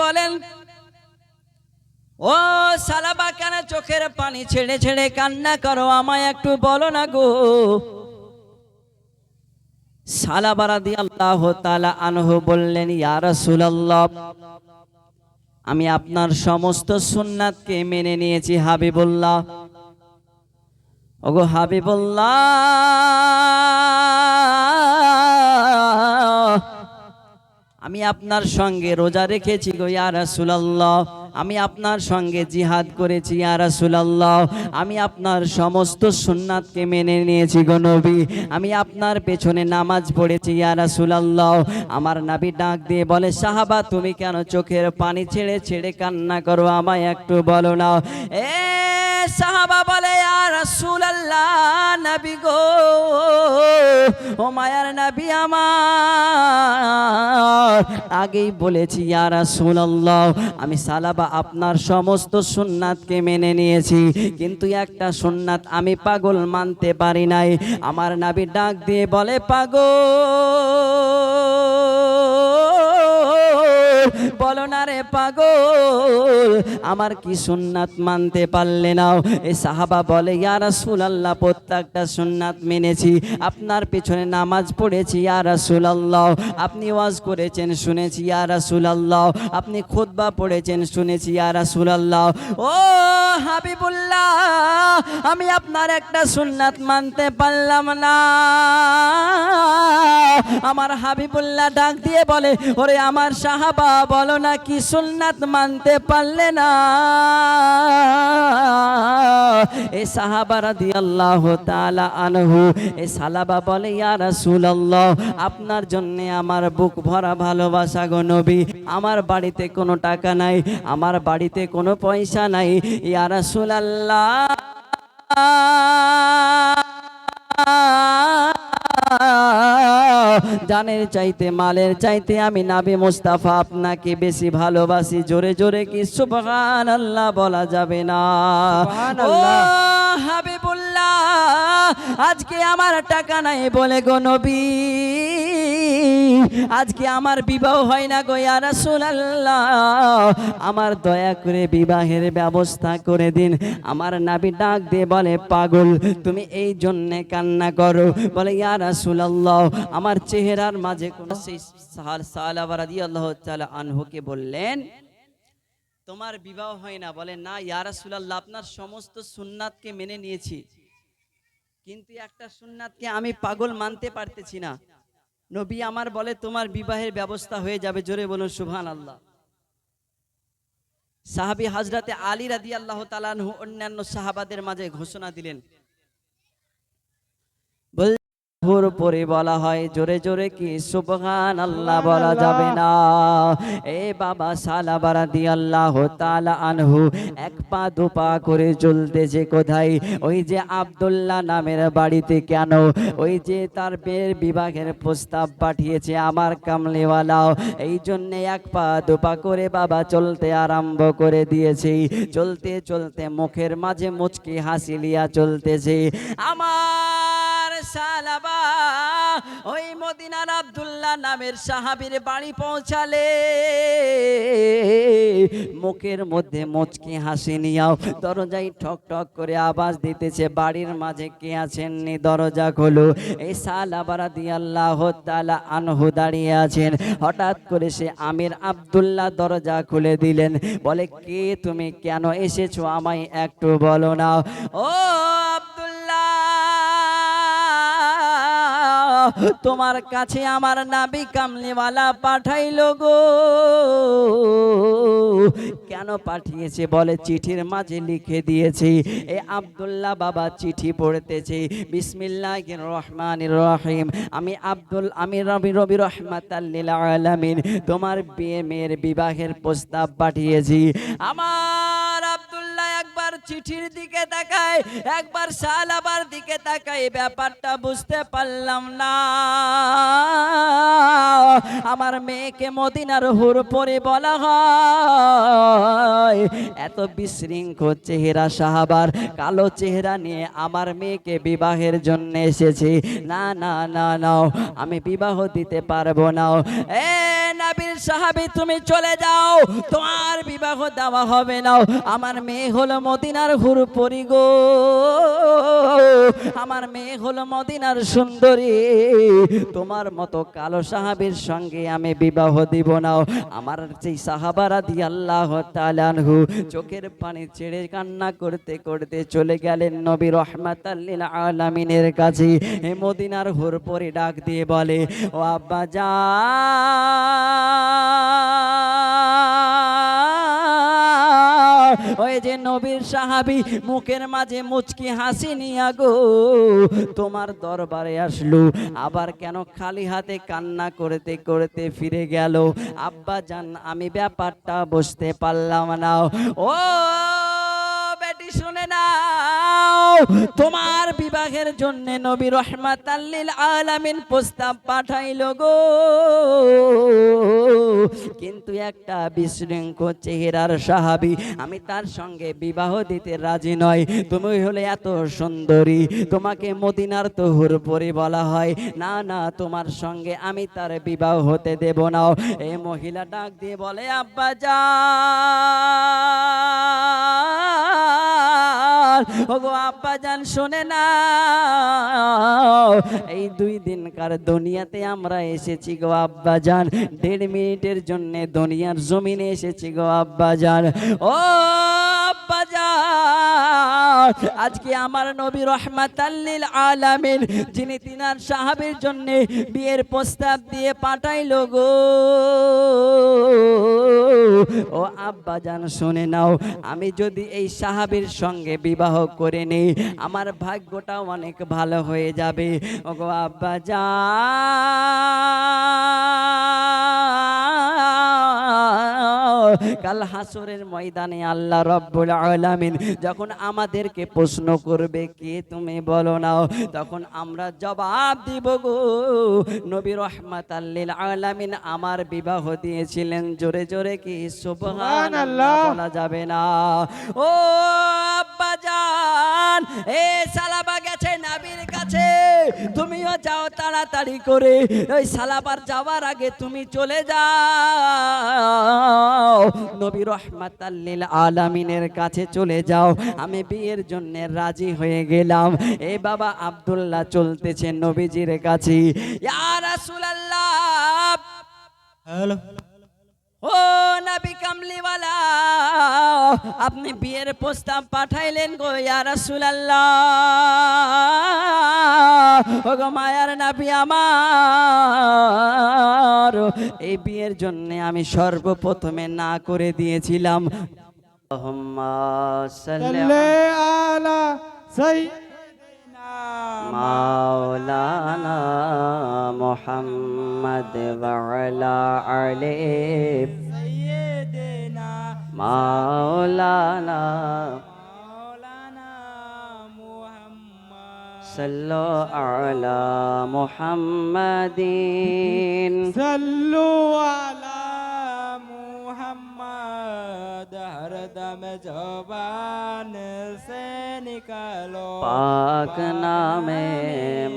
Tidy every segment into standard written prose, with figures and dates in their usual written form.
বলেন, ও সালাবা কেন চোখের পানি ছেড়ে ছেড়ে কান্না করো, আমায় একটু বলো না গো। সালাবা রাদিয়াল্লাহু তাআলা আনহু বললেন, ইয়া রাসূলুল্লাহ, আমি আপনার সমস্ত সুন্নাতকে মেনে নিয়েছি হাবিবুল্লাহ। ওগো হাবিবুল্লাহ, আমি আপনার সঙ্গে রোজা রেখেছি গো ইয়া রাসূলুল্লাহ, আমি আপনার সঙ্গে জিহাদ করেছি ইয়া রাসূলুল্লাহ, আমি আপনার সমস্ত সুন্নাতকে মেনে নিয়েছি গো নবী, আমি আপনার পেছনে নামাজ পড়েছি ইয়া রাসূলুল্লাহ। আমার নবী ডাক দিয়ে বলে, সাহাবা তুমি কেন চোখের পানি ছেড়ে ছেড়ে কান্না করো, আমায় একটু বলো না। এ সাহাবা বলে, ইয়া রাসূলুল্লাহ, নবী গো, ও মায়ার নবী আমার, আগেই বলেছি ইয়া রাসূলুল্লাহ, আমি সালাবা আপনার সমস্ত সুন্নাতকে মেনে নিয়েছি, কিন্তু একটা সুন্নাত আমি পাগল মানতে পারি নাই। আমার নবী ডাক দিয়ে বলে, পাগল, বলো না রে পাগল, আমার কি সুন্নাত মানতে পারলে না? এই সাহাবা বলে, ইয়া রাসূলুল্লাহ, প্রত্যেকটা সুন্নাত মেনেছি, আপনার পেছনে নামাজ পড়েছি ইয়া রাসূলুল্লাহ, আপনি ওয়াজ করেছেন শুনেছি ইয়া রাসূলুল্লাহ, আপনি খুতবা পড়েছেন শুনেছি ইয়া রাসূলুল্লাহ। ও হাবিবুল্লাহ, আমি আপনার একটা সুন্নাত মানতে পারলাম না। আমার হাবিবুল্লাহ ডাক দিয়ে বলে, ওরে আমার সাহাবা, বলো না কি সুন্নাত মানতে পারলে না? এই সাহাবা রাদিয়াল্লাহু তাআলা আনহু, এই সালাবা বলে, ইয়া রাসূলুল্লাহ, আপনার জন্য আমার বুক ভরা ভালোবাসা গো নবী, আমার বাড়িতে কোনো টাকা নাই, আমার বাড়িতে কোনো পয়সা নাই, ইয়া রাসূলুল্লাহ, জানের চাইতে মালের চাইতে আমি নবী মুস্তাফা আপনাকে বেশি ভালোবাসি। জোরে জোরে কি সুবহানাল্লাহ বলা যাবে না? সুবহানাল্লাহ। ও হাবিবুল্লাহ, আজকে আমার টাকা নাই বলে গো নবী, আজকে আমার বিবাহ হয় না গো ইয়া রাসূলুল্লাহ, আমার দয়া করে বিবাহের ব্যবস্থা করে দিন। আমার নবী ডাক দিয়ে বলে, পাগল, তুমি এই জন্যে কান্না করো? বলে, ইয়া রাসূলুল্লাহ, আমার চেহারার মাঝে কোন সেই সাহাবা রাদিয়াল্লাহু তাআলা আনহুকে বললেন, তোমার বিবাহ হয় না? বলে, না ইয়া রাসূলুল্লাহ, আপনার সমস্ত সুন্নাতকে মেনে নিয়েছি, কিন্তু একটা সুন্নাতকে আমি পাগল মানতে পারতেছি না। নবী আমার বলে, তোমার বিবাহের ব্যবস্থা হয়ে যাবে। জোরে বলুন সুবহানাল্লাহ। সাহাবী হযরতে আলী রাদিয়াল্লাহু তাআলা আনহু অন্যান্য সাহাবাদের মাঝে ঘোষণা দিলেন, ভোর পরে বলা হয়, জোরে জোরে কি সুবহানাল্লাহ বলা যাবে না? এ বাবা সালাবা রাদিয়াল্লাহু তাআলা আনহু এক পা দুপা করে চলতেছে কোথায়? ওই যে আব্দুল্লাহ নামের বাড়িতে। কেন? ওই যে তার মেয়ের বিবাহের প্রস্তাব পাঠিয়েছে আমার কামলিওয়ালা, এই জন্যে এক পা দুপা করে বাবা চলতে আরম্ভ করে দিয়েছে। চলতে চলতে মুখের মাঝে মুচকি হাসি লিয়া চলতেছে। আমার সালাবা ওই মদিনার আব্দুল্লাহ নামের সাহাবীর বাড়ি পৌঁছালে মুখের মধ্যে মুচকি হাসি নিয়াও দরজায় ঠক ঠক করে আওয়াজ দিতেছে, বাড়ির মাঝে কে আছেন? নি দরজা খোলো। এই সালাবা রাদিয়াল্লাহু তাআলা আনহু দাঁড়িয়ে আছেন। হঠাৎ করে সে আমির আব্দুল্লাহ দরজা খুলে দিলেন। বলে, কে তুমি? কেন এসেছো? আমায় একটু বলো না। ও আব্দুল্লাহ, তোমার কাছে আমার নবী কামলিওয়ালা পাঠাইলো গো। কেন পাঠিয়েছে? বলে, চিঠির মাঝে লিখে দিয়েছি। এ আব্দুল্লাহ বাবা চিঠি পড়তেছে, বিসমিল্লাহির রহমানির রহিম, আমি রবি রহমাতাল লিল আলামিন, তোমার মেয়ের বিবাহের প্রস্তাব পাঠিয়েছি। আমার আব্দুল্লাহ একবার চিঠির দিকে তাকায়, একবার সালাবার দিকে তাকায়, ব্যাপারটা বুঝতে পারলাম না। আমার মেয়েকে মদিনার হুর পরে বলা হয়, এত বিশৃঙ্খল চেহারা সাহাবার, কালো চেহারা নিয়ে আমার মেয়েকে বিবাহের জন্য এসেছে। না না না না, আমি বিবাহ দিতে পারবো না। এ নবীর সাহাবী তুমি চলে যাও, তোমার বিবাহ দেওয়া হবে না। আমার মেয়ে হলো মদিনার হুরপরি গো, আমার মেয়ে হলো মদিনার সুন্দরী, তোমার মতো কালো সাহাবীর সঙ্গে আমি বিবাহ দিব না। আমার সেই সাহাবা রাদিয়াল্লাহু তাআলা আনহু চোখের পানি ছেড়ে কান্না করতে করতে চলে গেলেন নবী রাহমাতাল লিল আলামিনের কাছে। মদিনার হুরপরি ডাক দিয়ে বলে, ও আব্বা জান, ওই যে নবীর সাহাবী মুখের মাঝে মুচকি হাসি নিয়া গো তোমার দরবারে আসলো, আবার কেন খালি হাতে কান্না করতে করতে ফিরে গেল? আব্বা জান, আমি ব্যাপারটা বুঝতে পারলাম না। ও বেটি শুনে নাও, তোমার বিবাহের জন্য নবী রাহমাতাল লিল আলামিন প্রস্তাব পাঠাইলো গো, কিন্তু একটা বিশৃঙ্খল চেহারার সাহাবী, আমি তার সঙ্গে বিবাহ দিতে রাজি নয়। তুমি হলে এত সুন্দরী, তোমাকে মদিনার তো হুরপরি বলা হয়, না না, তোমার সঙ্গে আমি তার বিবাহ হতে দেব না। এই মহিলা ডাক দিয়ে বলে, আব্বা জান, ওগো আব্বা জান শুনে না, এই 2 দিনকার দুনিয়াতে আমরা এসেছি গো আব্বা জান, 1.5 মিনিটের জন্য দুনিয়ার জমিনে এসেছি গো আব্বা জান। ও আব্বা জান, আজকে আমার নবী রাহমাতাল লিল আলামিন, যিনি তিনার সাহাবীর জন্য বিয়ের প্রস্তাব দিয়ে পাঠাইলো গো, ও আব্বা জান শুনে নাও, আমি যদি এই সাহাবীর সঙ্গে বিবাহ করে নেই, আমার ভাগ্যটা অনেক ভালো হয়ে যাবে। ওগো আব্বা জান, কাল হাসরের ময়দানে আল্লাহ রাব্বুল আলামিন যখন আমাদেরকে প্রশ্ন করবে, কে তুমি বলো না, তখন আমরা জবাব দিব গো নবী রাহমাতাল লিল আলামিন আমার বিবাহ দিয়েছিলেন। জোরে জোরে কি সুবহানাল্লাহ বলা যাবে না? ও আব্বা জান, এ সালাবা গেছে নবীর কাছে, তুমিও যাও তাড়াতাড়ি করে, ওই সালাবার যাওয়ার আগে তুমি চলে যাও নবী রাহমাতাল লিল আলামিনের কাছে চলে যাও, আমি বিয়ের জন্য রাজি হয়ে গেলাম। এ বাবা আব্দুল্লাহ চলতেছে নবীজির কাছে, ইয়া রাসূলুল্লাহ, হ্যালো, ও নবী কামলিওয়ালা, আপনি বিয়ের প্রস্তাব পাঠাইলেন গো ইয়া রাসূলুল্লাহ, ও গো মায়ার নবী আমার, এই বিয়ের জন্য আমি সর্বপ্রথমে না করে দিয়েছিলাম। আল্লাহুম্মা সাল্লি আলা সাইয়্যিদিনা মাওলানা মুহাম্মদ ওয়া আলা আলি সাইয়্যিদিনা মাওলানা মাওলানা মুহাম্মদ সাল্লু আলা মুহাম্মাদিন সাল্লু আলা মুহাম্মদ, হরদম জবান সে নিকালো পাক নামে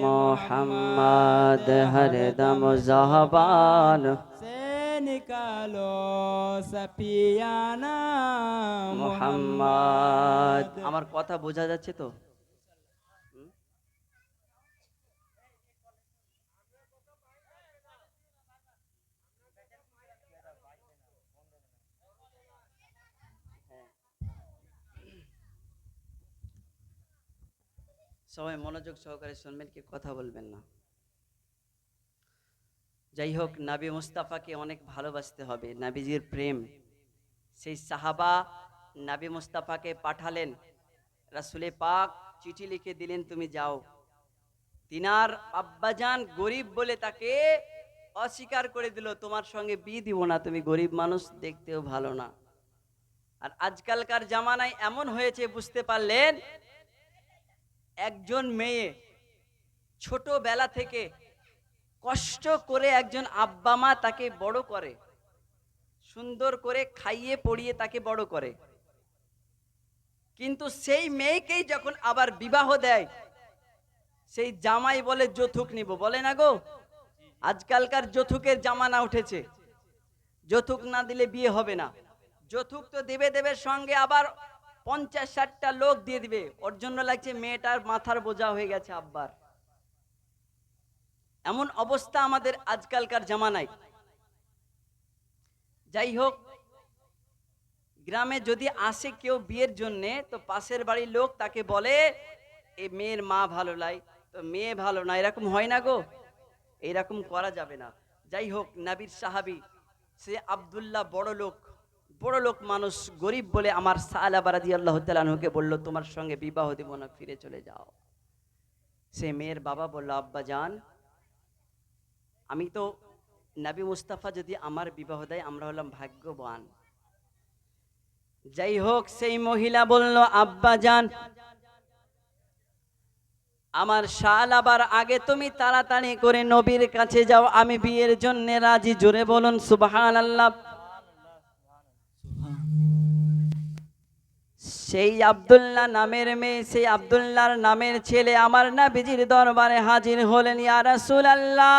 মোহাম্মদ, হরদম জবান से निकालो सफियाना মোহাম্মদ। আমার কথা বোঝা যাচ্ছে তো? সবাই মনোযোগ সহকারে শুনবেন, কি কথা বলবেন না। যাই হোক, নবী মুস্তাফাকে অনেক ভালোবাসতে হবে, নবীজির প্রেম। সেই সাহাবা নবী মুস্তাফাকে পাঠালেন, রাসূলে পাক চিঠি লিখে দিলেন, তুমি যাও। তিনার আব্বাজান গরিব বলে তাকে অস্বীকার করে দিল, তোমার সঙ্গে বিয়ে দিব না, তুমি গরিব মানুষ, দেখতেও ভালো না। আর আজকালকার জামানায় এমন হয়েছে, বুঝতে পারলেন, একজন মেয়ে ছোটবেলা থেকে কষ্ট করে একজন আব্বা মা তাকে বড় করে, সুন্দর করে খাইয়ে পড়িয়ে তাকে বড় করে, কিন্তু সেই মেয়েকেই যখন আবার বিবাহ দেয়, সেই জামাই বলে যৌতুক নিব, বলে না গো? আজকালকার যৌতুকের জামানা উঠেছে। যৌতুক না দিলে বিয়ে হবে না। যৌতুক তো দেবে দেবে, সঙ্গে আবার 50-60টা লোক দিয়ে দিবে। ওর জন্য লাগছে মেয়েটার মাথার বোঝা হয়ে গেছে আব্বার। এমন অবস্থা আমাদের আজকালকার জামানায়। যাই হোক, গ্রামে যদি আসে কেউ বিয়ের জন্যে, তো পাশের বাড়ির লোক তাকে বলে এই মেয়ের মা ভালো নাই, তো মেয়ে ভালো না, এরকম হয় না গো, এরকম করা যাবে না। যাই হোক, নবীর সাহাবী সে আব্দুল্লাহ বড় লোক মানুষ, গরিব বলে আমার সাহাবা রাদিয়াল্লাহু তাআলা আনহুকে বলল তোমার সঙ্গে বিবাহ দেব না, ফিরে চলে যাও। সে মেয়ের বাবা বলল আব্বা জান, আমি তো নবী মুস্তাফা যদি আমার বিবাহ দেয় আমরা হলাম ভাগ্যবান। যাই হোক, সেই মহিলা বলল আব্বা জান, আমার শালাবার আগে তুমি তাড়াতাড়ি করে নবীর কাছে যাও, আমি বিয়ের জন্য রাজি। জোরে বলুন সুবহানাল্লাহ। সেই আব্দুল্লাহ নামের মেয়ে, সেই আব্দুল্লাহর নামের ছেলে আমার নবীজির দরবারে হাজির হলেন। ইয়া রাসূলুল্লাহ,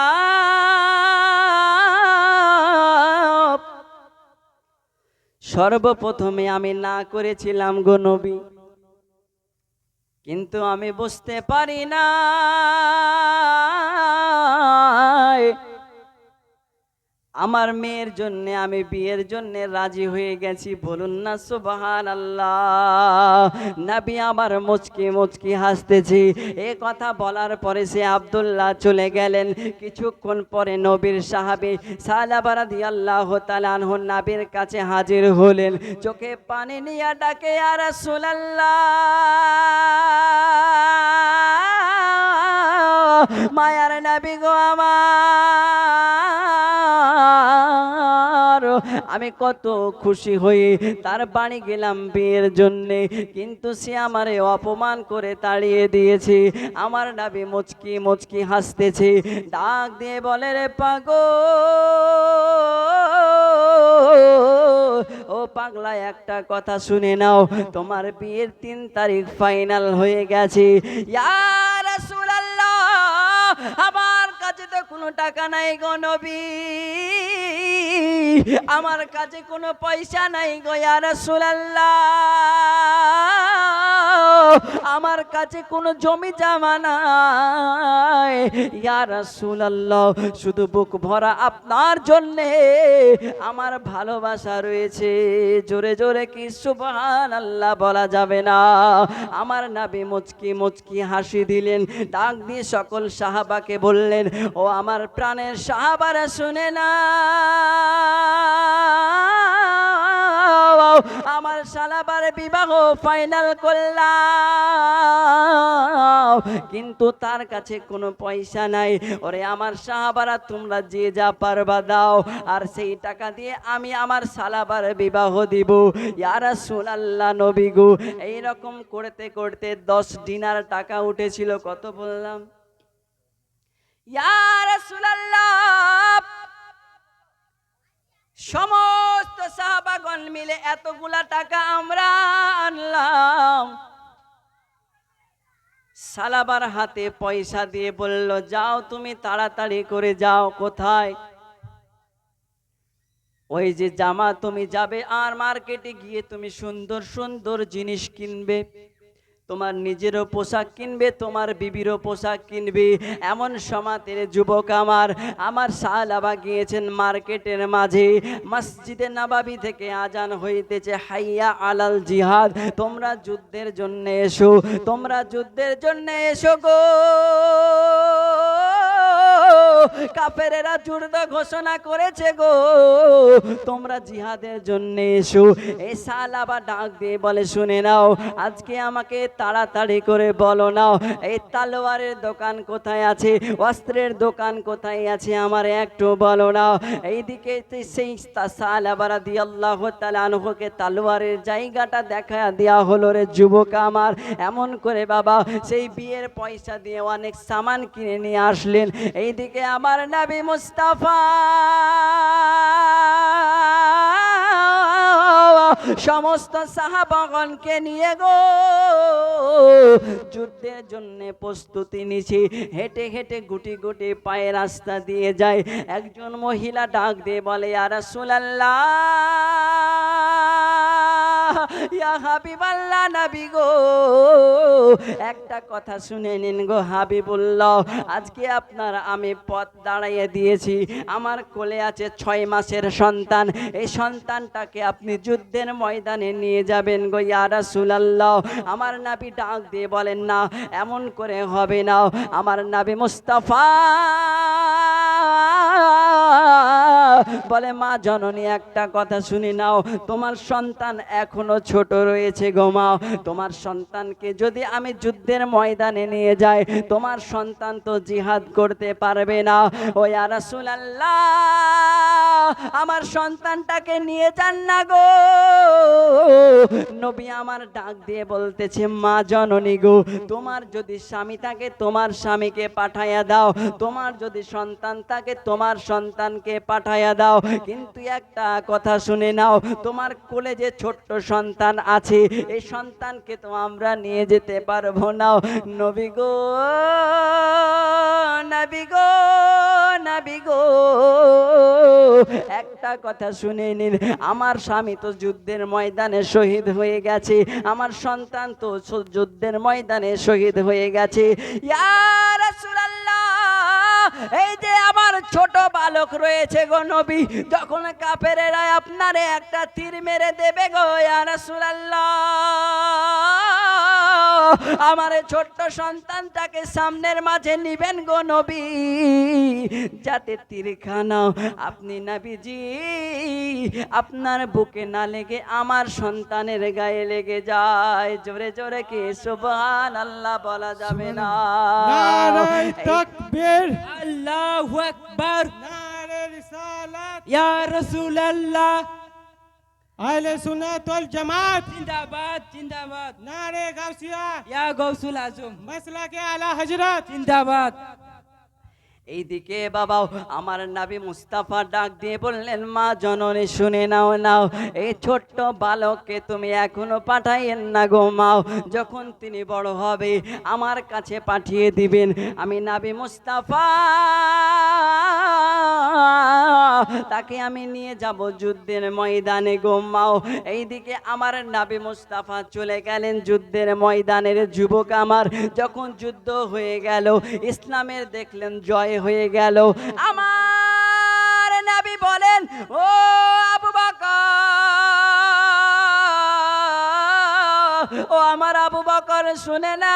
সর্বপ্রথমে আমি না করেছিলাম গো নবী, কিন্তু আমি বুঝতে পারি না আমার মেয়ের জন্য আমি বিয়ের জন্য রাজি হয়ে গেছি। বলুন না সুবহানাল্লাহ। নবী আমার মুচকি মুচকি হাসতেছি। এ কথা বলার পরে সে আব্দুল্লাহ চলে গেলেন। কিছুক্ষণ পরে নবীর সাহাবী সাহাবা রাদিয়াল্লাহু তাআলা আনহু নবীর কাছে হাজির হলেন। চোখে পানি নিয়ে ডাকে ইয়া রাসূলুল্লাহ, মায়ার নবী গো আমার, আমি কত খুশি হই তার বাড়ি গেলাম বিয়ের জন্যে, কিন্তু সে আমারে অপমান করে তাড়িয়ে দিয়েছে। আমার নবী মুচকি মুচকি হাসতেছে, ডাক দিয়ে বলে রে পাগল, ও পাগলা একটা কথা শুনে নাও, তোমার বিয়ের 3 তারিখ ফাইনাল হয়ে গেছে। ইয়া রাসূলুল্লাহ, আমার কাছে তো কোনো টাকা নাই গো নবী, আমার কাছে কোনো পয়সা নাই গো ইয়া রাসূলুল্লাহ, আমার কাছে কোনো জমি জমা নাই ইয়া রাসূলুল্লাহ, শুধু বুক ভরা আপনার জন্যে আমার ভালোবাসা রয়েছে। জোরে জোরে কি সুবহানাল্লাহ বলা যাবে না? আমার নবী মুচকি মুচকি হাসি দিলেন, ডাক দিয়ে সকল সাহাবাকে বললেন, ও আমার প্রাণের সাহাবারা শুনে না, আমার শালাবার বিবাহ ফাইনাল করলাম, কিন্তু তার কাছে কোনো পয়সা নাই। ওরে আমার সাহাবারা, তোমরা যে যা পারবা দাও, আর সেই টাকা দিয়ে আমি আমার শালাবার বিবাহ দিব। ইয়া রাসূলুল্লাহ, নবী গো, এইরকম করতে করতে 10 দিনার টাকা উঠেছিল। কত বললাম? ইয়া রাসূলুল্লাহ, সমস্ত সাহাবাগণ মিলে এতগুলা টাকা আমরা আনলাম। সালাবার হাতে পয়সা দিয়ে বলল, যাও তুমি তাড়াতাড়ি করে যাও। কোথায়? ওই যে জামা, তুমি যাবে আর মার্কেটে গিয়ে তুমি সুন্দর সুন্দর জিনিস কিনবে, তোমার নিজেরও পোশাক কিনবে, তোমার বিবিরও পোশাক কিনবে। এমন সমাতের যুবক আমার সাহাবা গিয়েছেন মার্কেটের মাঝে। মসজিদে নববী থেকে আজান হইতেছে, হাইয়া আলাল জিহাদ, তোমরা যুদ্ধের জন্য এসো, তোমরা যুদ্ধের জন্য এসো গো। কাফেরেরা যুদ্ধ ঘোষণা করেছে গো, তোমরা জিহাদের জন্য এসো। এই সাহাবা ডাক দিয়ে বলে, শুনে নাও, আজকে আমাকে তাড়াতাড়ি করে বলো না, এই তলোয়ারের দোকান কোথায় আছে, অস্ত্রের দোকান কোথায় আছে, আমার একটু বলো না। এইদিকে সেই সাহাবা রাদিয়াল্লাহু তাআলা আনহুকে তলোয়ারের জায়গাটা দেখা দেয়া হলো। রে যুবক আমার, এমন করে বাবা সেই বিয়ের পয়সা দিয়ে অনেক সামান কিনে নিয়ে আসলেন। এইদিকে আমার নবী মুস্তাফা সমস্ত সাহাবাগণকে নিয়ে গো যুদ্ধের জন্য প্রস্তুতি নিছি। হেঁটে হেঁটে গুটি গুটি পায়ে রাস্তা দিয়ে যায়। একজন মহিলা ডাক দিয়ে বলে, ইয়া রাসূলুল্লাহ, ইয়া হাবিবাল্লাহ, নবী গো, একটা কথা শুনে নিন গো হাবিবুল্লাহ। আজকে আপনার আমি পথ দাঁড়াইয়ে দিয়েছি। আমার কোলে আছে 6 মাসের সন্তান। এই সন্তানটাকে আপনি যুদ্ধের ময়দানে নিয়ে যাবেন গো ইয়া রাসূলুল্লাহ। আমার নবী ডাক দিয়ে বলেন, না, এমন করে হবে না। আমার নবী মুস্তাফা বলে, মা জননী, একটা কথা শুনে নাও, তোমার সন্তান এখনো ছোট রয়েছে গো মা। তোমার সন্তানকে যদি আমি যুদ্ধের ময়দানে নিয়ে যাই, তোমার সন্তান তো জিহাদ করতে পারবে না। ও ইয়া রাসূলুল্লাহ, আমার সন্তানটাকে নিয়ে যান না গো। নবী আমার ডাক দিয়ে বলতেছে, মা জননী গো, তোমার যদি স্বামী থাকে তোমার স্বামীকে পাঠাইয়া দাও, তোমার যদি সন্তান থাকে তোমার সন্তানকে পাঠাইয়া দাও, কিন্তু একটা কথা শুনে নাও, তোমার কোলে যে ছোট্ট সন্তান আছে, এই সন্তানকে তো আমরা নিয়ে যেতে পারবো না। নবী গো, নবী গো, নবী গো, একটা কথা শুনে নিন, আমার স্বামী তো যুদ্ধের ময়দানে শহীদ হয়ে গেছে, আমার সন্তান তো যুদ্ধের ময়দানে শহীদ হয়ে গেছে। ইয়া রাসূলুল্লাহ, এই যে আমার ছোট বালক রয়েছে গো নবী, যখন কাফেরেরা আপনারে একটা তীর মেরে দেবে গো ইয়া রাসূলুল্লাহ, আমার ছোট্ট সন্তানটাকে সামনের মাঝে নিবেন গো নবী, যাতে তীরখানা আপনি নবীজি আপনার বুকে না লেগে আমার সন্তানের গায়ে লেগে যায়। জোরে জোরে কি সুবহানাল্লাহ বলা যাবে না? নারায়ে তাকবীর, আল্লাহু আকবার, নারে রিসালাত, ইয়া রাসূলুল্লাহ, আহলে সুন্নাত ওয়াল জামাত, জিন্দাবাদ জিন্দাবাদ, নারে গাউসিয়া, ইয়া গৌসুল আজম, মাসলাকে আলা হযরত। জিন্দাবাদ। এইদিকে বাবাও আমার নবী মুস্তাফা ডাক দিয়ে বললেন, মা জননী শুনে নাও, নাও, এই ছোট্ট বালককে তুমি এখনো পাঠাইয়েন না গো মাও, যখন তিনি বড় হবে আমার কাছে পাঠিয়ে দিবেন, আমি নবী মুস্তাফা তাকে আমি নিয়ে যাব যুদ্ধের ময়দানে গো মাও। এইদিকে আমার নবী মুস্তাফা চলে গেলেন যুদ্ধের ময়দানের। যুবক আমার, যখন যুদ্ধ হয়ে গেল, ইসলামের দেখলেন জয় হয়ে গেল, আমার নবী বলেন, ও আবু বকর, ও আমার আবু বকর, শুনে না,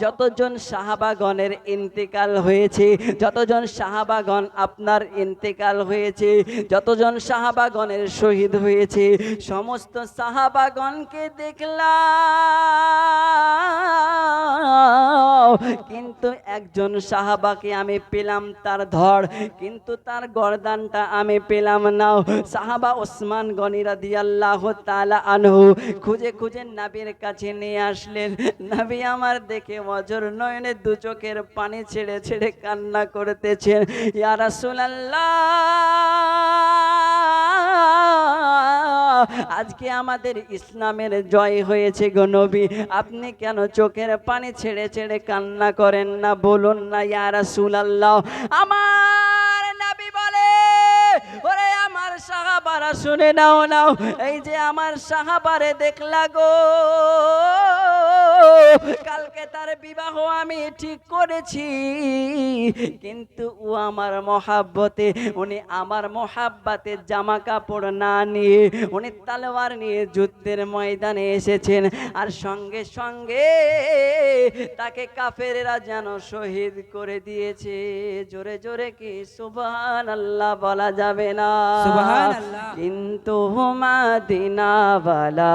যতজন সাহাবাগণের ইন্তেকাল হয়েছে, যতজন সাহাবাগণ আপনার ইন্তেকাল হয়েছে, যতজন সাহাবাগণের শহীদ হয়েছে, সমস্ত সাহাবাগণকে দেখলাম, কিন্তু একজন সাহাবাকে আমি পেলাম তার ধড়, কিন্তু তার গর্দানটা আমি পেলাম না। সাহাবা ওসমান গনি রাদিয়াল্লাহু তাআলা আনহু খুঁজে খুঁজে নবীর কাছে নিয়ে আসলেন। নবী আমার দেখে অজর নয়নে দু চোখের পানি ছেড়ে ছেড়ে কান্না করতেছেন। ইয়া রাসূলুল্লাহ, আজকে আমাদের ইসলামের জয় হয়েছে গো নবী, আপনি কেন চোখের পানি ছেড়ে ছেড়ে কান্না করেন না, বলুন না ইয়া রাসূলুল্লাহ। আমার নবী বলে, ওরে আমার সাহাবারা শুনে নাও, নাও, এই যে আমার সাহাবারে দেখলা গো, কালকে তার বিবাহ আমি ঠিক করেছি, কিন্তু ও আমার মহাব্বতে, উনি আমার মহাব্বতে জামা কাপড় না নিয়ে উনি তলোয়ার নিয়ে যুদ্ধের ময়দানে এসেছেন, আর সঙ্গে সঙ্গে তাকে কাফেরেরা যেন শহীদ করে দিয়েছে। জোরে জোরে কি সুবহানাল্লাহ বলা যাবে না? সুবহানাল্লাহ। কিন্তু মদিনাওয়ালা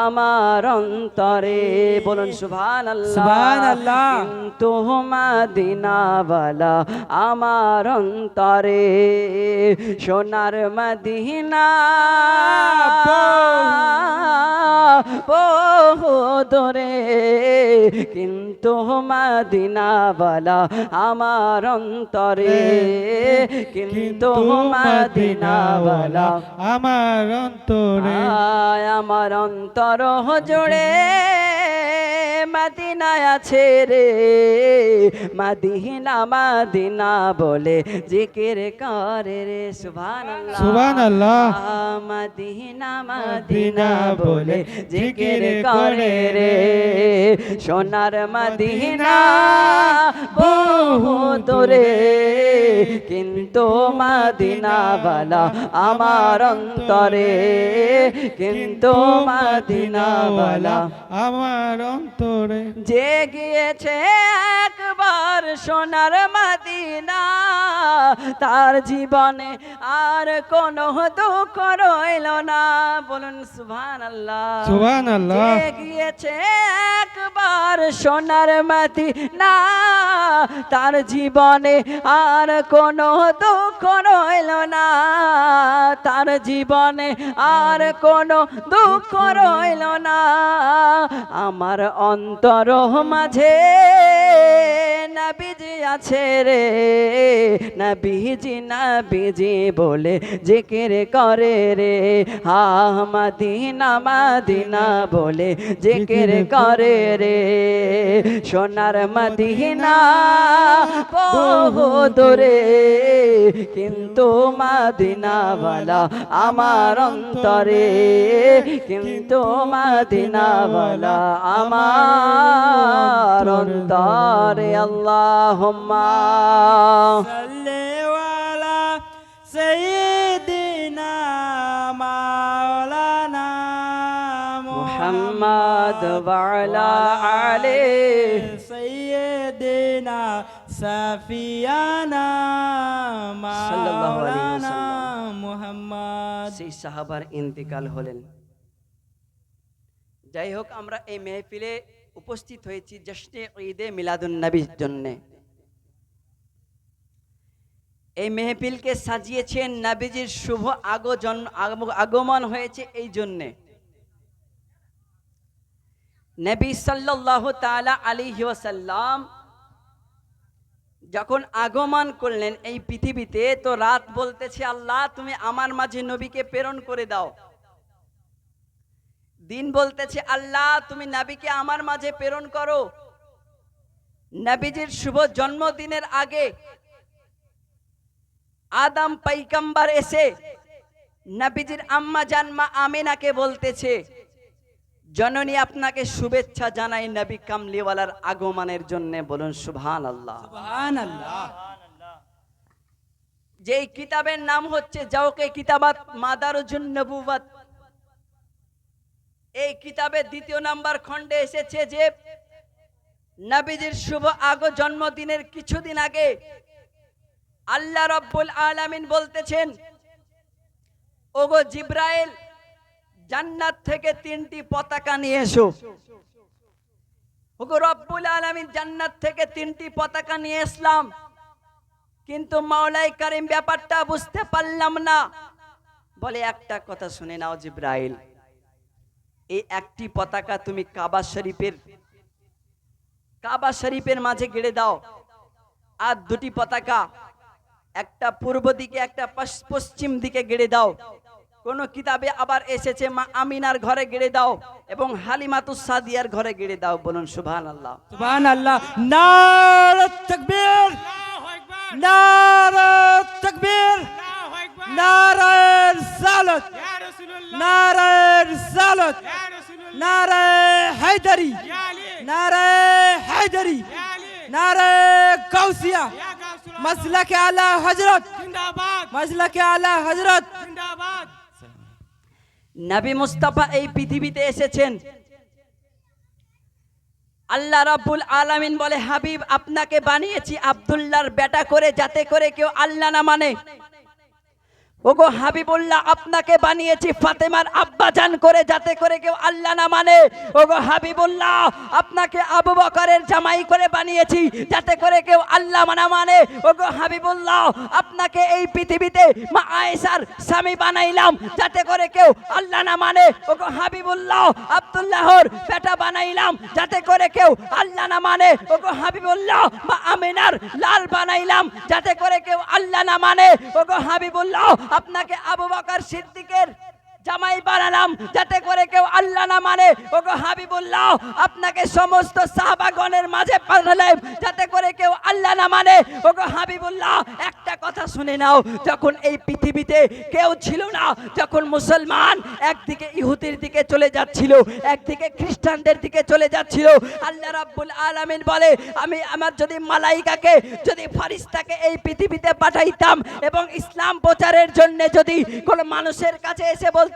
আমার অন্তরে, বলুন সুবহানাল্লাহ, সুবহানাল্লাহ। কিন্তু মদিনাওয়ালা আমার অন্তরে, সোনার মদিনা বহু দূরে, কিন্তু মদিনাওয়ালা আমার অন্তরে, কিন্তু মদিনাওয়ালা আমার অন্তরে আয় আমার অন্তর জুড়ে মদিনায় আছে রে, মদিনা মদিনা বলে জিকির করে রে, সুবহানাল্লাহ সুবহানাল্লাহ। মদিনা মদিনা বলে জিকির করে রে, সোনার মদিনা বহু দূরে, কিন্তু মদিনাওয়ালা আমার অন্তরে, কিন্তু মদিনাওয়ালা আমার অন্তরে যে গিয়েছে একবার সোনার মদিনা, তার জীবনে আর কোনো দুঃখ রইল না, বলুন সুবহানাল্লাহ। সুবহানাল্লাহ। যে গিয়েছে একবার সোনার মদিনা, তার জীবনে আর কোনো দুঃখ রইল না, তার জীবনে আর কোনো দুঃখ রইল না। আমার অন্তর মাঝে নবীজি আছে রে, নবীজি নবীজি বলে জিকির করে রে, হা মদিনা মদিনা বলে জিকির করে রে, সোনার মদিনা বহু দূরে, কিন্তু মদিনাওয়ালা আমার অন্তরে, কিন্তু মদিনাওয়ালা আমার অন্তরে। আল্লাহুম্মা সাল্লি আলা সাইয়্যিদিনা মাওলানা মুহাম্মদ ওয়া আলা আলিহি সাইয়্যিদিনা সাফিয়ানা সাল্লাল্লাহু আলাইহি মাওলানা ওয়াসাল্লাম। মুহাম্মদ। সেই সাহাবার ইন্তেকাল হলেন। যাই হোক, আমরা এই মেহফিলে উপস্থিত হয়েছি জশ্নে ঈদে মিলাদুন নবীর জন্য। এই মেহফিলকে সাজিয়েছেন নবীজির শুভ আগমন হয়েছে এই জন্যে। নবী সাল্লাল্লাহু তাআলা আলাইহি ওয়াসাল্লাম যখন আগমন করলেন এই পৃথিবীতে, তো রাত বলতেছে আল্লাহ তুমি আমার মাঝে নবীকে প্রেরণ করে দাও, দিন বলতেছে আল্লাহ তুমি নবীকে আমার মাঝে প্রেরণ করো। নবীজির শুভ জন্মদিনের আগে আদম পয়গম্বর এসে নবীজির আম্মা জান মা আমিনাকে বলতেছে, জননী আপনাকে শুভেচ্ছা জানাই নবী কামলিওয়ালার আগমনের জন্য, বলুন সুবহানাল্লাহ। সুবহানাল্লাহ। যেই কিতাবের নাম হচ্ছে জাওকে কিতাবাত মাদারুজুন নবুওয়াত, এই কিতাবের 2 নম্বর খণ্ডে এসেছে যে নবীজির শুভ জন্মদিনের কিছুদিন আগে আল্লাহ রাব্বুল আলামিন বলতেছেন, ওগো জিবরাইল জান্নাত থেকে 3টি পতাকা নিয়ে এসো। ওগো রব্বুল আলামিন জান্নাত থেকে 3টি পতাকা নিয়ে আসলাম, কিন্তু মাওলাই কারীম ব্যাপারটা বুঝতে পারলাম না। বলে একটা কথা শুনে নাও জিবরাইল, এই একটি পতাকা তুমি কাবা শরীফের মাঝে গেড়ে দাও, আর 2টি পতাকা, একটা পূর্ব দিকে একটা পশ্চিম দিকে গেড়ে দাও। কোন কিতাবে আবার এসেছে মা আমিনার ঘরে গেড়ে দাও এবং হালিমাতুস সাদিয়ার ঘরে গেড়ে দাও, বলুন সুবহানাল্লাহ। সুবহানাল্লাহ। নারে তাকবীর, আল্লাহু আকবার নারে তাকবীর, আল্লাহু আকবার নারে রিসালাত, ইয়া রাসূলুল্লাহ নারে রিসালাত, ইয়া রাসূলুল্লাহ নারে হায়দারি, ইয়া আলী নারে হায়দারি, ইয়া আলী নারে গাউসিয়া, ইয়া গাউসুল মাসলাকে আলা হযরত, জিন্দাবাদ মাসলাকে আলা হযরত। জিন্দাবাদ। নবী মুস্তাফা এই পৃথিবীতে এসেছেন, আল্লাহ রাব্বুল আলামিন বলে হাবিব আপনাকে বানিয়েছি আব্দুল্লাহর বেটা করে, যাতে করে কেউ আল্লাহ না মানে। ওগো হাবিবুল্লাহ আপনাকে বানিয়েছি ফাতেমার আব্বাজান করে, যাতে করে কেউ আল্লাহ না মানে। ওগো হাবিবুল্লাহ আপনাকে আবু বকরের জামাই করে বানিয়েছি, যাতে করে কেউ আল্লাহ না মানে। ওগো হাবিবুল্লাহ আপনাকে এই পৃথিবীতে মা আয়েশার স্বামী বানাইলাম, যাতে করে কেউ আল্লাহ না মানে। ওগো হাবিবুল্লাহ আব্দুল্লাহর বেটা বানাইলাম, যাতে করে কেউ আল্লাহ না মানে। ওগো হাবিবুল্লাহ মা আমিনার লাল বানাইলাম, যাতে করে কেউ আল্লাহ না মানে। ওগো হাবিবুল্লাহ আপনাকে আবু বকর সিদ্দিকের জামাই বানালাম, যাতে করে কেউ আল্লাহ না মানে। ওগো হাবিবুল্লাহ আপনাকে সমস্ত সাহাবাগণের মাঝে পাঠালাম, যাতে করে কেউ আল্লাহ না মানে। ওগো হাবিবুল্লাহ একটা কথা শুনে নাও, যখন এই পৃথিবীতে কেউ ছিল না, যখন মুসলমান একদিকে ইহুদির দিকে চলে যাচ্ছিল, একদিকে খ্রিস্টানদের দিকে চলে যাচ্ছিল, আল্লাহ রাব্বুল আলামিন বলে আমি আমার যদি মালাইকাকে, যদি ফারিস্তাকে এই পৃথিবীতে পাঠাইতাম এবং ইসলাম প্রচারের জন্য যদি কোনো মানুষের কাছে এসে বলতো,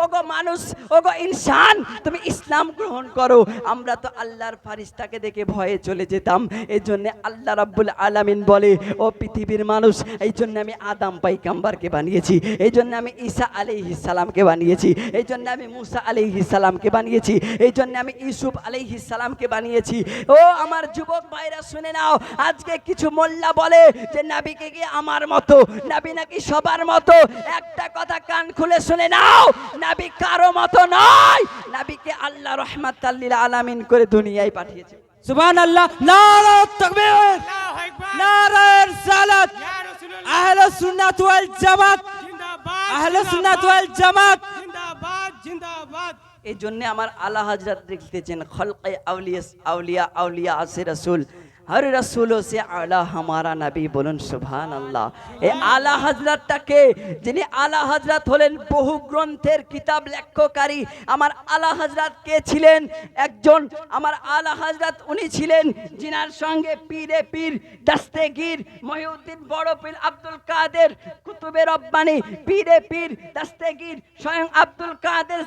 ওগো মানুষ, ওগো ইনসান তুমি ইসলাম গ্রহণ করো, আমরা তো আল্লাহর ফারিস্তাকে দেখে ভয়ে চলে যেতাম। এই জন্য আল্লাহ রাব্বুল আলামিন বলে ও পৃথিবীর মানুষ, এই জন্য আমি আদম পয়গম্বরকে বানিয়েছি, এই জন্য আমি ঈসা আলাইহিস সালামকে বানিয়েছি, এই জন্য আমি মুসা আলাইহিস সালামকে বানিয়েছি, এই জন্য আমি ইউসুফ আলাইহিস সালামকে বানিয়েছি। ও আমার যুবক ভাইরা শুনে নাও, আজকে কিছু মোল্লা বলে যে নবীকে কি আমার মতো, নবী নাকি সবার মতো। একটা কথা কান খুলে শুনে নাও, নবী কারো মতো নয়, নবীকে আল্লাহ রাহমাতাল লিল আলামিন করে দুনিয়ায় পাঠিয়েছে। সুবহানাল্লাহ, নারে তাকবীর, আল্লাহু আকবার। নারে রিসালাত, ইয়া রাসূলুল্লাহ আহলে সুন্নাত ওয়াল জামাত, জিন্দাবাদ, আহলে সুন্নাত ওয়াল জামাত। জিন্দাবাদ, জিন্দাবাদ। এই জন্য আমার আলা হযরত লিখতেছেন খলকে আউলিয়া আউলিয়া আউলিয়া আসে রাসূল, হর রসুলোं से आला हमारा नबी, বলুন সুবহানাল্লাহ। এই আলা হযরতটাকে, যিনি আলা হযরত হলেন বহু গ্রন্থের কিতাব লেখককারী। আমার আলা হযরত কে ছিলেন? একজন আমার আলা হযরত উনি ছিলেন যিনার সঙ্গে পীরে পীর দস্তেগীর মহিউদ্দিন বড় পীর আব্দুল কাদের কুতুবে রব্বানি, পীরে পীর দস্তেগীর স্বয়ং আব্দুল কাদের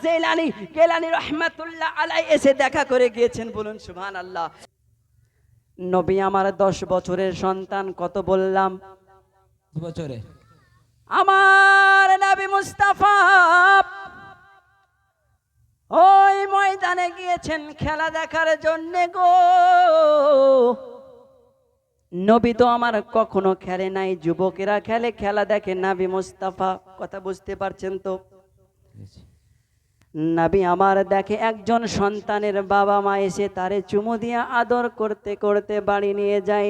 গেলানি রহমাতুল্লাহ আলাই এসে দেখা করে গিয়েছেন, বলুন সুবহানাল্লাহ। নবী আমার 10 বছরের সন্তান, কত বললাম? বছরে আমার নবী মুস্তাফা ওই ময়দানে গিয়েছেন খেলা দেখার জন্য গো। নবী তো আমার কখনো খেলে নাই, যুবকেরা খেলে, খেলা দেখে নবী মুস্তাফা। কথা বুঝতে পারছেন তো? নবী আমার দেখে একজন সন্তানের বাবা মা এসে তারে চুমু দিয়ে আদর করতে করতে বাড়ি নিয়ে যায়।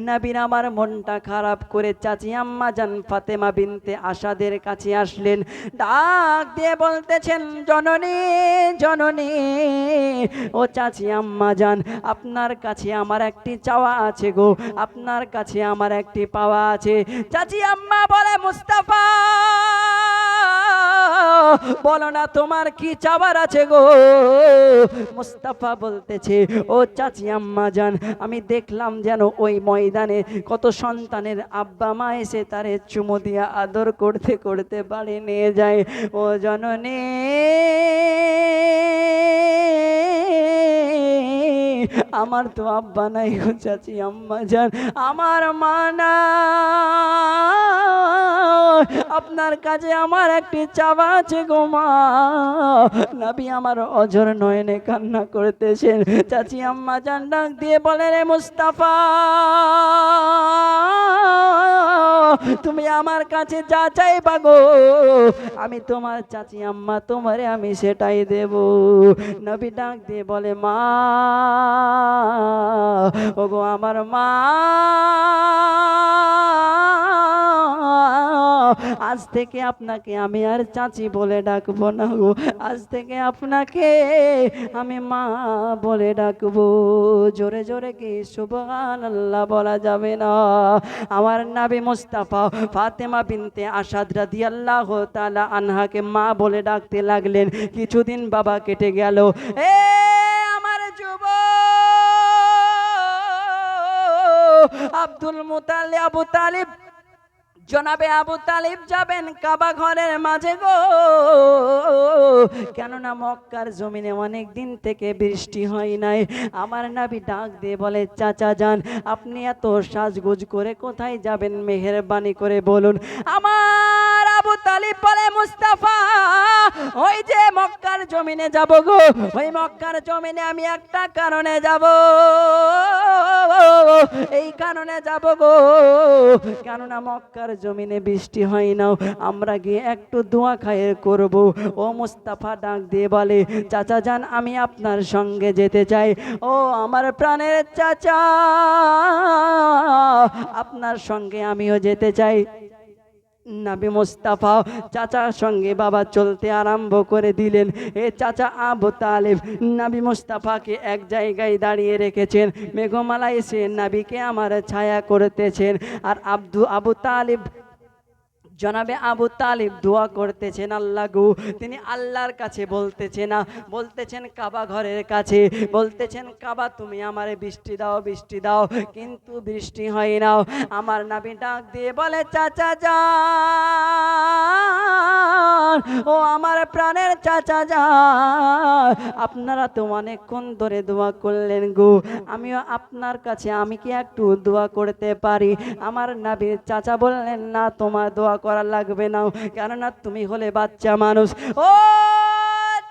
নবীর আমার মনটা খারাপ করে চাচি আম্মা জান ফাতেমা বিনতে আসাদের কাছে আসলেন, ডাক দিয়ে বলতেছেন, জননী জননী, ও চাচি আম্মা জান, আপনার কাছে আমার একটি চাওয়া আছে গো, আপনার কাছে আমার একটি পাওয়া আছে। চাচি আম্মা বলে, মুস্তাফা বলো না তোমার কি চাওয়ার আছে গো। মুস্তাফা বলতেছে, ও চাচি আম্মা জান, আমি দেখলাম যেন ওই ময়দানে কত সন্তানের আব্বা মা এসে তারে চুমু দিয়া আদর করতে করতে বাড়ি নিয়ে যায়। ও জননী আমার তো আব্বা নাই গো চাচি আম্মা জান, আমার মা না, আপনার কাছে আমার একটি চাওয়া আছে গো মা। নবী আমার অঝর নয়নে কান্না করতেছেন। চাচি আম্মা জান ডাক দিয়ে বলে, রে মুস্তাফা, তুমি আমার কাছে যা চাইবা গো, আমি তোমার চাচি আম্মা তোমারে আমি সেটাই দেব। নবী ডাক দিয়ে বলে, মা, ওগো আমার মা, আজ থেকে আপনাকে আমি আর চাচি বলে ডাকবো না গো, আজ থেকে আপনাকে আমি মা বলে ডাকবো। জোরে জোরে কি সুবহানাল্লাহ বলা যাবে না? আমার নবী মুস্তাফা ফাতেমা বিনতে আসাদ রাদিয়াল্লাহু তাআলা আনহাকে মা বলে ডাকতে লাগলেন। কিছুদিন বাবা কেটে গেল। এ আমার যুবক আব্দুল মুতালিব, আবু তালিব, জনাবে আবু তালিব যাবেন কাবা ঘরের মাঝে গো, কেননা মক্কার জমিনে অনেক দিন থেকে বৃষ্টি হয় নাই। আমার নবী ডাক দিয়ে বলে, চাচা যান, আপনি এত সাজগুজ করে কোথায় যাবেন? মেহেরবানি করে বলুন। আমার আবু তালিব বলে মুস্তাফা ওই যে মক্কার জমিনে যাব গো, ওই মক্কার জমিনে আমি একটা কারণে যাব, এই কারণে যাব গো, কেননা মক্কার জমিনে বৃষ্টি হয় না, আমরা গিয়ে একটু দোয়া খায়ের করব। ও মুস্তাফা ডাক দিয়ে বলে চাচা যান আমি আপনার সঙ্গে যেতে চাই। ও আমার প্রাণের চাচা আপনার সঙ্গে আমিও যেতে চাই। নবী মুস্তাফা চাচার সঙ্গে বাবা চলতে আরম্ভ করে দিলেন। এ চাচা আবু তালিব নবী মুস্তাফাকে এক জায়গায় দাঁড়িয়ে রেখেছেন, মেঘমালা এসে নবীকে আমার ছায়া করতেছেন। আর আবু তালিব জনাবে আবু তালিব দোয়া করতেছেন আল্লাহ গো, তিনি আল্লাহর কাছে বলতেছেন কাবা ঘরের কাছে, বলতেছেন কাবা তুমি আমারে বৃষ্টি দাও বৃষ্টি দাও, কিন্তু বৃষ্টি হয় না। আমার নবী ডাক দিয়ে বলে চাচা যান, ও আমার প্রাণের চাচা যান, আপনারা তো অনেকক্ষণ ধরে দোয়া করলেন গো, আমিও আপনার কাছে আমি কি একটু দোয়া করতে পারি? আমার নবীর চাচা বললেন না তোমার দোয়া করা লাগবে না, কেননা তুমি হলে বাচ্চা মানুষ। ও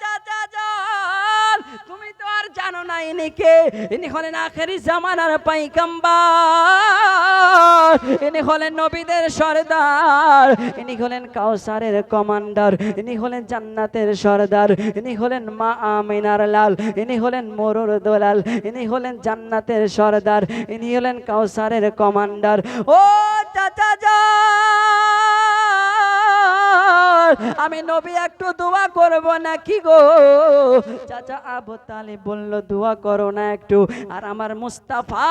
চাচা যান তুমি তো আর জানো না ইনি কে, ইনি হলেন আখেরি জামানার পাইগাম্বার, ইনি হলেন নবীদের সরদার, ইনি হলেন কাউসারের কমান্ডার, ইনি হলেন জান্নাতের সরদার, ইনি হলেন মা আমিনার লাল, ইনি হলেন মরুর দোলাল, ইনি হলেন জান্নাতের সরদার, ইনি হলেন কাউসারের কমান্ডার। ও চাচা যান আমি নবী একটু দোয়া করব নাকি গো? চাচা আবু তালিব বলল দোয়া করো না একটু। আর আমার মুস্তাফা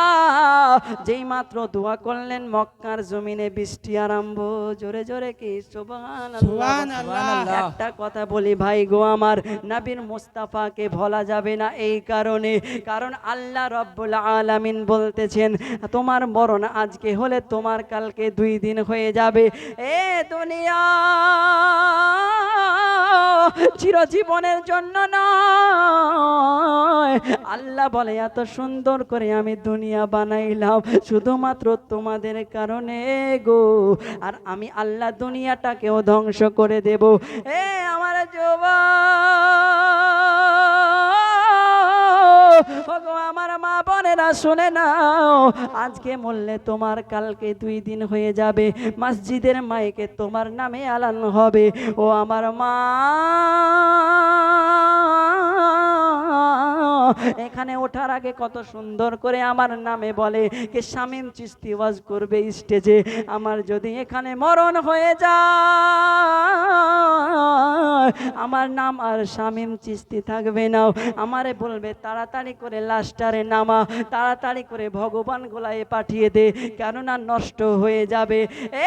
যেই মাত্র দোয়া করলেন মক্কার জমিনে বৃষ্টি আরম্ভ। জোরে জোরে কি সুবহানাল্লাহ। সুবহানাল্লাহ। একটা কথা বলি ভাই গো আমার, নবীর মুস্তাফাকে ভোলা যাবে না এই কারণে, কারণ আল্লাহ রব্বুল আলামিন বলতেছেন তোমার মরণ আজকে হলে তোমার কালকে 2 দিন হয়ে যাবে। এ দুনিয়া চিরজীবনের জন্য নয়। আল্লাহ বলে এত সুন্দর করে আমি দুনিয়া বানাইলাম শুধুমাত্র তোমাদের কারণে গো, আর আমি আল্লাহ দুনিয়াটাকেও ধ্বংস করে দেব। এ আমার যুবক আমার মা বোনেরা শুনে নাও, আজকে মরলে তোমার কালকে 2 দিন হয়ে যাবে, মসজিদের মাইকে তোমার নামে আলান হবে। ও আমার মা এখানে ওঠার আগে কত সুন্দর করে আমার নামে বলে কে শামীম চিশতি ওয়াজ করবে স্টেজে, আমার যদি এখানে মরণ হয়ে যায় আমার নাম আর শামীম চিশতি থাকবে না। আমারে বলবে তাড়াতাড়ি করে লাশটারে নামা, তাড়াতাড়ি করে ভগবান গোলায় পাঠিয়ে দে, কেননা নষ্ট হয়ে যাবে।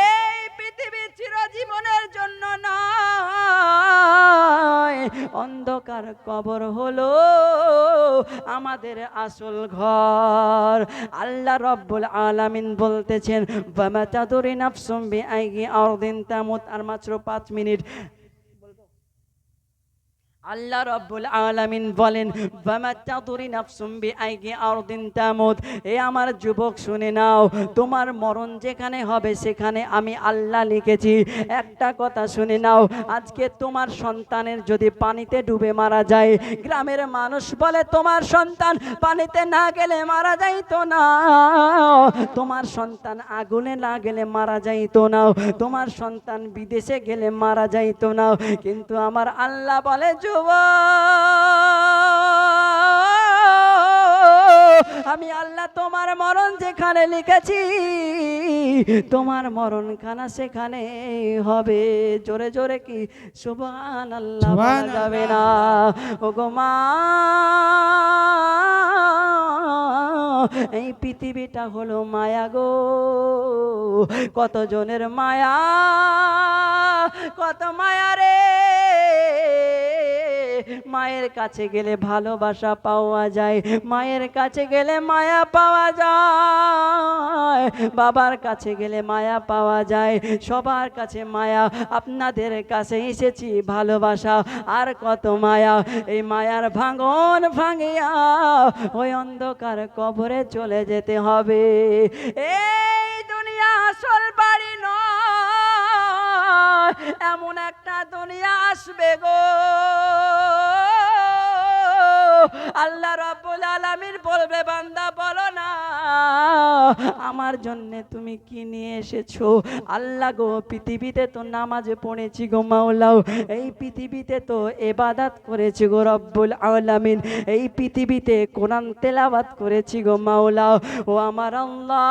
এই পৃথিবী চিরজীবনের জন্য নয়, অন্ধকার কবর হলো আমাদের আসল ঘর। আল্লাহ রব্বুল আলামিন বলতেছেন ওয়ামা তাদরি নাফসুম বিআইয়ি আরদিন তামুত। আর মাত্র 5 মিনিট। আল্লাহ রব্বুল আলামিন বলেন ওয়ামা তাদরি নাফসুম বিআইয়ি আরদিন তামুত। এ আমার যুবক শুনে নাও, তোমার মরণ যেখানে হবে সেখানে আমি আল্লাহ লিখেছি। একটা কথা শুনে নাও, আজকে তোমার সন্তানের যদি পানিতে ডুবে মারা যায়, গ্রামের মানুষ বলে তোমার সন্তান পানিতে না গেলে মারা যাইতো না, তোমার সন্তান আগুনে না গেলে মারা যাইতো না, তোমার সন্তান বিদেশে গেলে মারা যাইতো না, কিন্তু আমার আল্লাহ বলে আমি আল্লাহ তোমার মরণ যেখানে লিখেছি তোমার মরণখানা সেখানে হবে। জোরে জোরে কি সুবহানাল্লাহ বলা যাবে না? ওগো মা এই পৃথিবীটা হলো মায়া গো, কত জনের মায়া, কত মায়া রে। মায়ের কাছে গেলে ভালোবাসা পাওয়া যায়, মায়ের কাছে গেলে মায়া পাওয়া যায়, বাবার কাছে গেলে মায়া পাওয়া যায়, সবার কাছে মায়া। আপনাদের কাছে এসেছি ভালোবাসা, আর কত মায়া। এই মায়ার ভাঙন ভাঙিয়া ওই অন্ধকার কবরে চলে যেতে হবে। এই দুনিয়া আসল বাড়ি নয়, এমন একটা দুনিয়া আসবে গো, আল্লাহ রাব্বুল আলামিন বলবে বান্দা বলো না আমার জন্য তুমি কি নিয়ে এসেছো। আল্লাহ গো পৃথিবীতে তো নামাজ পড়েছি গো মাওলাও, এই পৃথিবীতে তো ইবাদত করেছি গো রব্বুল আলামিন, এই পৃথিবীতে কোরআন তেলাওয়াত করেছি গো মাওলা। ও আমার আল্লাহ,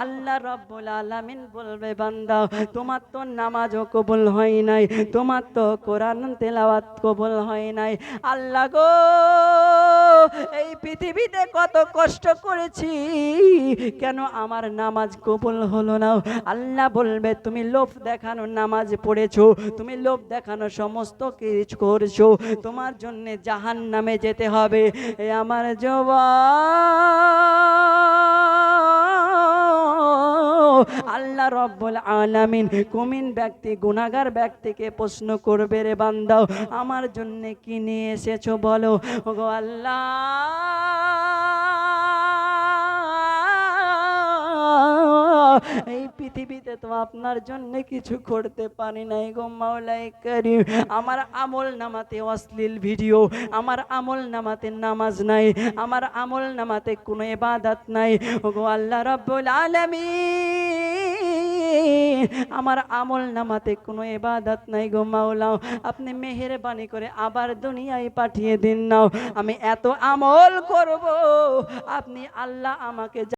আল্লাহ রাব্বুল আলামিন বলবে বান্দা তোমার তো নামাজও কবুল হয় নাই, তোমার তো কোরআন তেলাওয়াত কবুল হয় নাই। আল্লাহ গো এই পৃথিবীতে কত কষ্ট করেছি, কেন আমার নামাজ কবুল হলো না। আল্লাহ বলবে তুমি লোভ দেখানো নামাজ পড়েছো, তুমি লোভ দেখানো সমস্ত কিছু করছো, তোমার জন্য জাহান্নামে যেতে হবে। এ আমার জওয়ান, আল্লাহ রাব্বুল আলামিন কুমিন ব্যক্তি গুনাহগার ব্যক্তিকে প্রশ্ন করবে রে বান্দাও আমার জন্য কি নিয়ে এসেছো বলো। ওগো আল্লাহ, এই পৃথিবীতে তো আপনার জন্য কিছু করতে পারি নাই গো মাওলাই করিম। আমার আমল নামাতে অশ্লীল ভিডিও, আমার আমল নামাতে নামাজ নাই, আমার আমল নামাতে কোনো ইবাদত নাই। ওগো আল্লাহ রাব্বুল আলামিন, আমার আমল নামাতে কোনো ইবাদত নাই গো মাওলা, আপনি মেহেরবানি করে আবার দুনিয়ায় পাঠিয়ে দিন নাও, আমি এত আমল করব আপনি আল্লাহ আমাকে